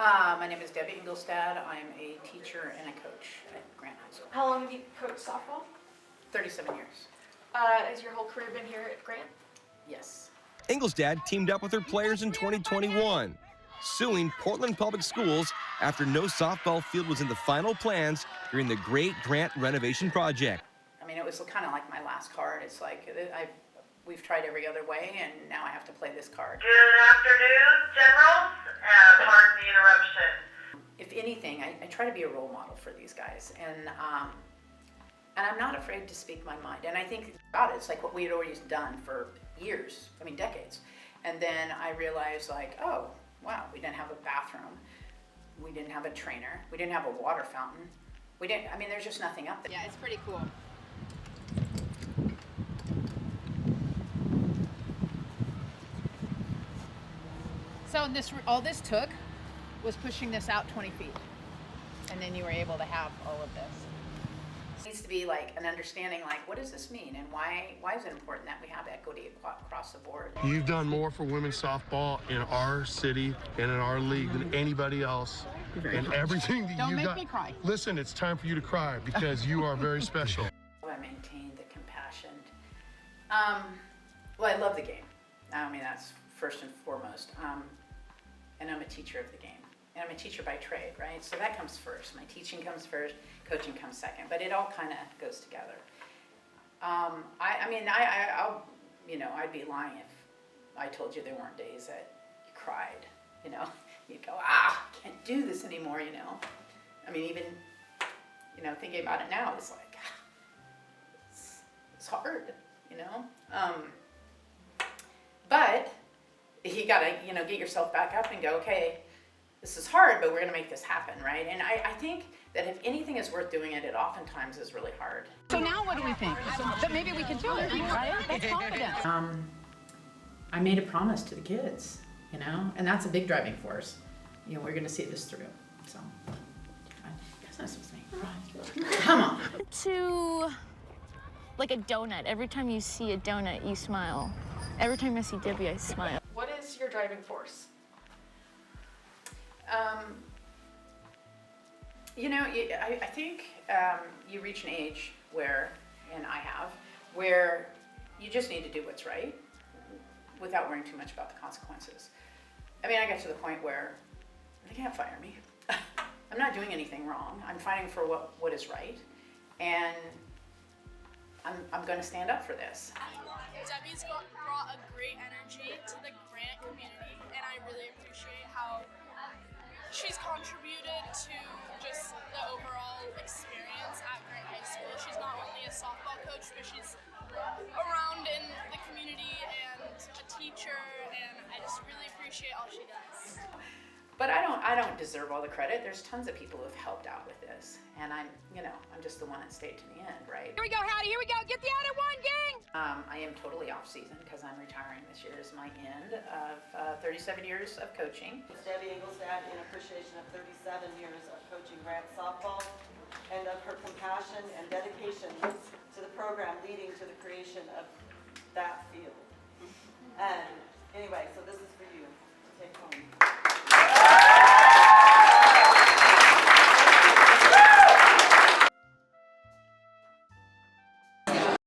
My name is Debbie Engelstad. I'm a teacher and a coach at Grant High School. How long have you coached softball? 37 years. Has your whole career been here at Grant? Yes. Engelstad teamed up with her players in 2021, suing Portland Public Schools after no softball field was in the final plans during the Great Grant renovation project. I mean, it was kind of like my last card. It's like we've tried every other way, and now I have to play this card. Good afternoon, Generals. Pardon the interruption. If anything, I try to be a role model for these guys, and I'm not afraid to speak my mind. And I think about it, it's like what we had always done for years, I mean decades. And then I realized like, oh, wow, we didn't have a bathroom, we didn't have a trainer, we didn't have a water fountain, I mean, there's just nothing up there. Yeah, it's pretty cool. So all this took was pushing this out 20 feet. And then you were able to have all of this. It needs to be like an understanding, like, what does this mean, and why is it important that we have equity across the board? You've done more for women's softball in our city and in our league than anybody else. And everything that Don't you make got. me cry. Listen, it's time for you to cry because you are very special. I maintain the compassion. Well, I love the game. I mean, that's first and foremost. And I'm a teacher of the game. And I'm a teacher by trade, right? So that comes first. My teaching comes first, coaching comes second, but it all kind of goes together. I'll, I'd be lying if I told you there weren't days that you cried, You'd go, can't do this anymore, I mean, even, thinking about it now, it's like, it's hard, But you gotta, get yourself back up and go, okay, this is hard, but we're gonna make this happen, right? And I think that if anything is worth doing it, it oftentimes is really hard. So now what do we think? That maybe we can do it, right? That's confidence. I made a promise to the kids, and that's a big driving force. We're gonna see this through, so. That's not supposed to be. Come on. To like a donut. Every time you see a donut, you smile. Every time I see Debbie, I smile. What is your driving force? I think you reach an age where, and I have, where you just need to do what's right without worrying too much about the consequences. I mean, I got to the point where they can't fire me. I'm not doing anything wrong. I'm fighting for what is right, and I'm going to stand up for this. Debbie's brought a great energy to the Grant community, and I really appreciate how she's contributed to just the overall experience at Grant High School. She's not only a softball coach, but she's around in the community and a teacher, and I just really appreciate all she does. But I don't deserve all the credit. There's tons of people who have helped out with this, and I'm just the one that stayed to the end, right? Here we go, Howdy, here we go. Get the out one, gang! I am totally off season because I'm retiring. This year is my end of 37 years of coaching. It's Debbie Engelstad in appreciation of 37 years of coaching Grant softball and of her compassion and dedication to the program leading to the creation of